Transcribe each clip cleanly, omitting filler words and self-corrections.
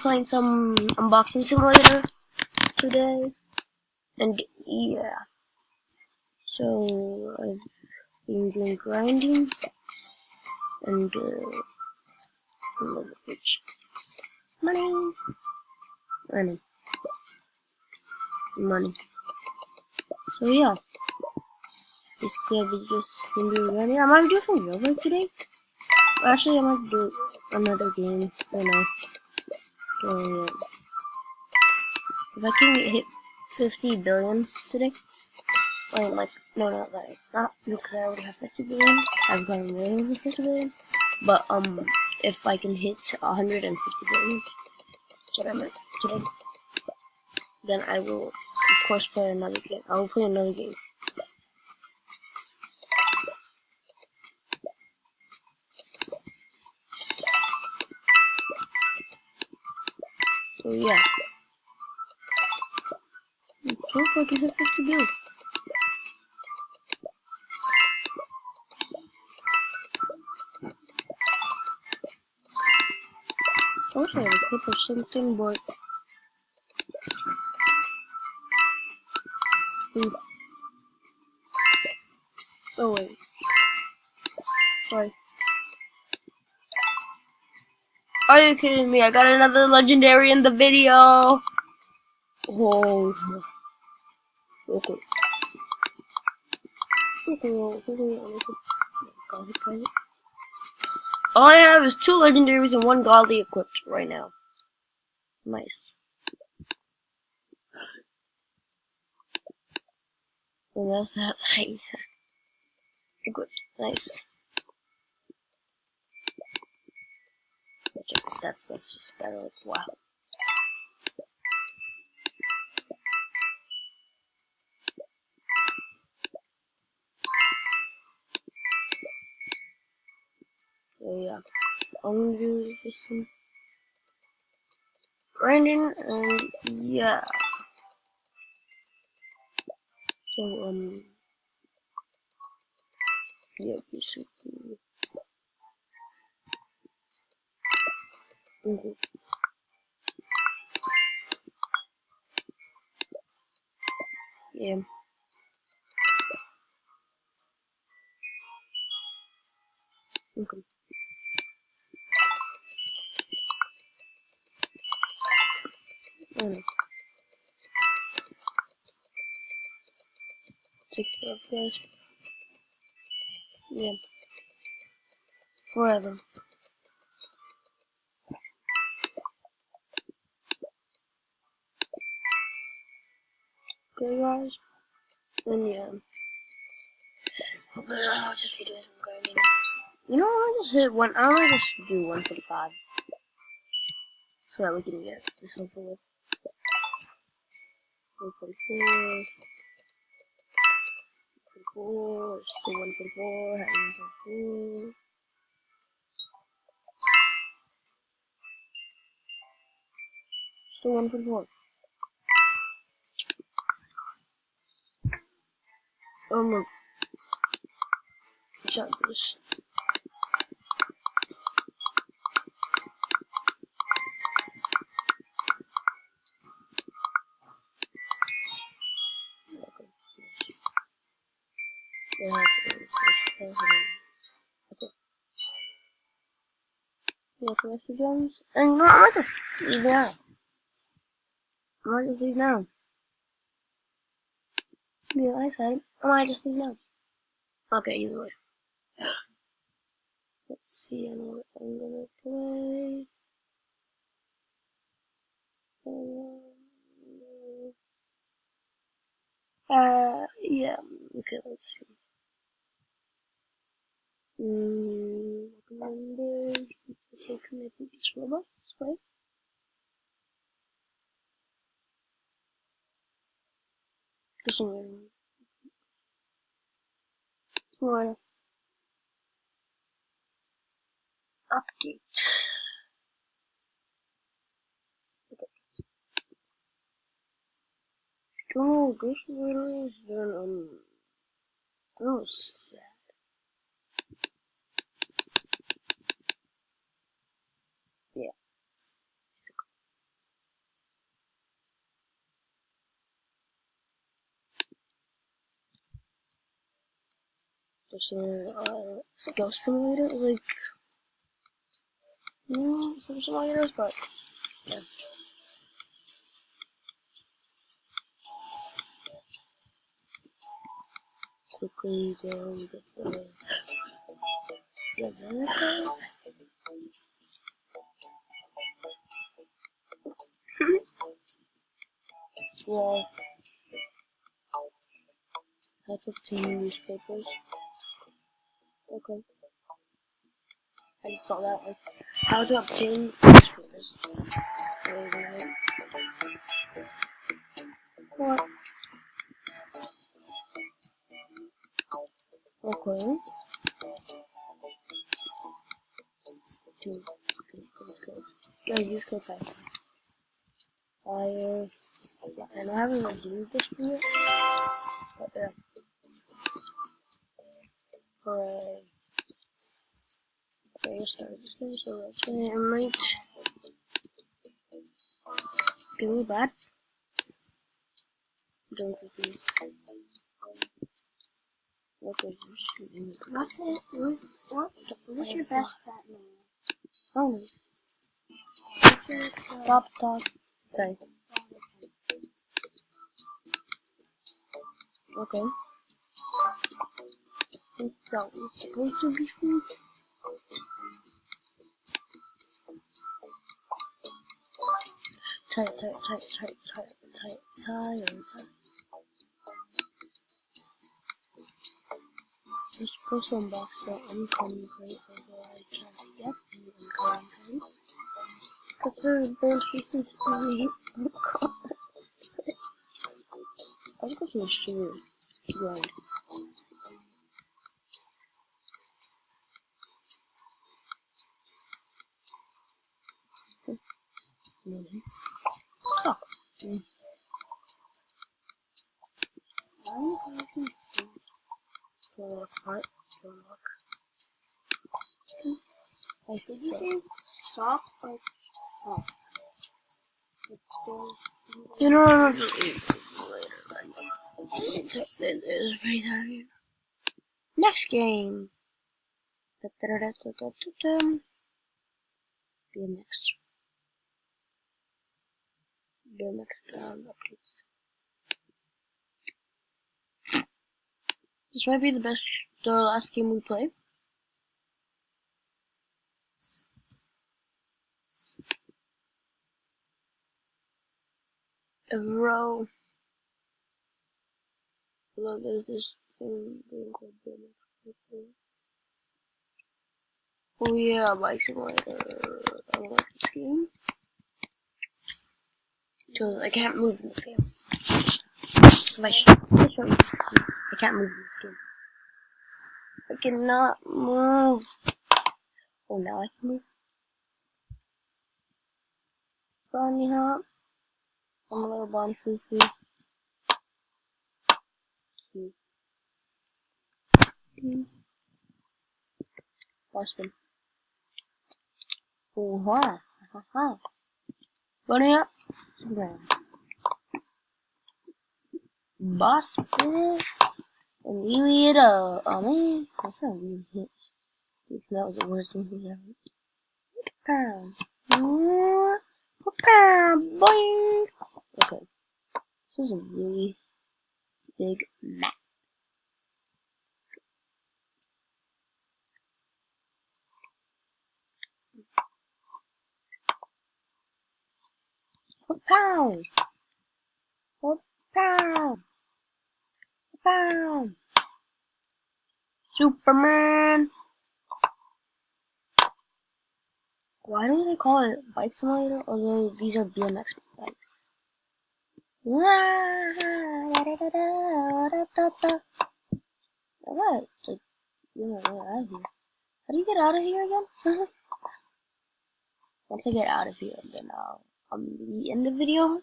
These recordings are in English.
playing some unboxing simulator today, and yeah, so I've been doing grinding and money. So yeah, basically I've just been doing grinding. I might do some Roblox today. Actually, I might do another game. I don't know. So yeah. If I can hit 50 billion today, or like, no, not that, not because I already have 50 billion, I've gotten way over 50 billion, but, if I can hit 150 billion, that's what I meant today, then I will, of course, play another game. I will play another game. So yeah. So if I can hit 50 billion. I wish I had a clip or something, but oh wait, sorry. Are you kidding me? I got another legendary in the video. Oh, okay. All I have is 2 legendaries and 1 godly equipped right now. Nice. And that's that thing. Equipped. Nice. Check the stats. That's just better. Like, wow. So yeah, I'm gonna do just some grinding, and yeah. So yeah, basically. Yeah. Okay. Take care of guys. Yeah. Forever. Okay, guys. And yeah. But I'll just be doing some grinding. You know, I'll just hit one. I'll just do 145. So that we can get this one for 144. 144. Still 144. Have 144. Still 144. Look. Shot this. Okay. Yeah, for extra gems. And no, I might just leave now. I might just leave now. Yeah, I said I might just leave now. Okay, either way. Let's see, I know what I'm gonna play. Yeah. Okay, let's see. Recommended. It's okay, connected to Roblox, right? Just more update. Oh, Ghost Rider is done, oh, sad. Yeah. Ghost Simulator, like, some simulators, but, yeah. Quickly go get the developer. Well, how to obtain newspapers. Okay. I just saw that, like, how to obtain newspapers. Wait. What? Okay. Dude, good. Yeah, use code type. Yeah, and I haven't redeemed this one yet. But yeah. Hooray. Okay, let's start this game, so let's say it might be a little bad. Don't confuse. What is this? What's it? What? What's your best bet name? Oh, stop talk. Sorry. Okay. I think that was supposed to be free. Tight. You're supposed to unbox the uncommon crate, although I can't get the uncommon crate. Because there's been treatment to me. I'll just go to the store. Grind. Fuck. Heart. Did you say stop or stop? You know, I'm just eat this later. It's pretty tired. Next game. BMX ground updates. This might be the last game we play. Row. Well, there's this thing called BMX. Oh yeah, bike simulator. I like this game. Because I can't move in this game. I can't move in this game. I cannot move. Oh, now I can move. Bonnie hop. I'm a little Bonnie Foo Foo. Bar spin. Oh, ha. Bunny up. Boss spin. And wheelie it up. Oh man, that's not really hit. That was the worst one we ever. Pow. Pow. Boing. Okay. This is a really big map. Pow. Pow. Pow. Superman. Why do they call it bike simulator? Although these are BMX bikes. Alright, like, get out of here. How do you get out of here again? Once I get out of here, then I'll end the video.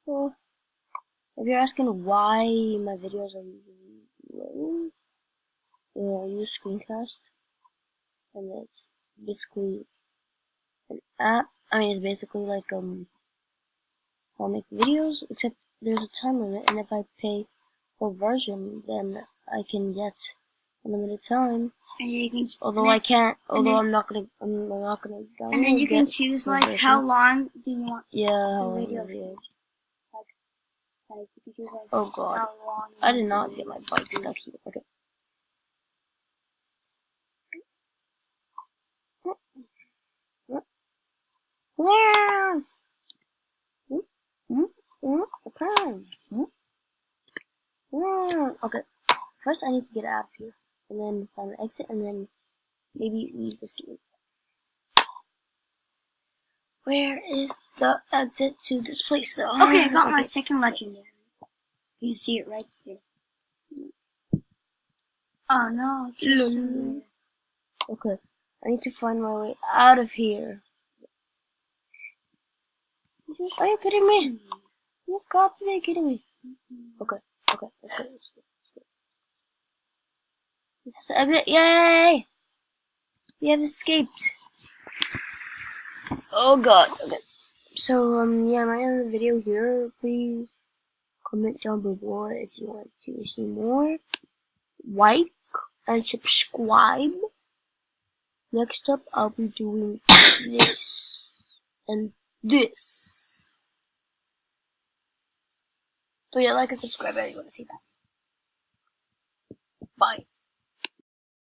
So, if you're asking why my videos are usually low, I use Screencast, and it's basically an app. I mean, it's basically like I'll make videos, except there's a time limit, and if I pay full version, then I can get unlimited time. And you can. Although I can't. Although then- I'm not gonna download. And then you can it, choose the like version. how long do you want Yeah, how the long video it is. like you can choose like Oh god. how long you I did want not the get my video. bike stuck here. Okay. Wow. Okay. First, I need to get out of here, and then find the exit, and then maybe leave this game. Where is the exit to this place, though? Okay, I got my second legendary. You can see it right here. Oh no, it's just so weird. Okay, I need to find my way out of here. Are you kidding me? You've got to be kidding me. Okay, let's go. This is the exit. Yay! We have escaped. Oh god. Okay. So, yeah, I end the video here. Please comment down below if you want to see more. Like and subscribe. Next up, I'll be doing this and this. So yeah, like and subscribe if you want to see that. Bye.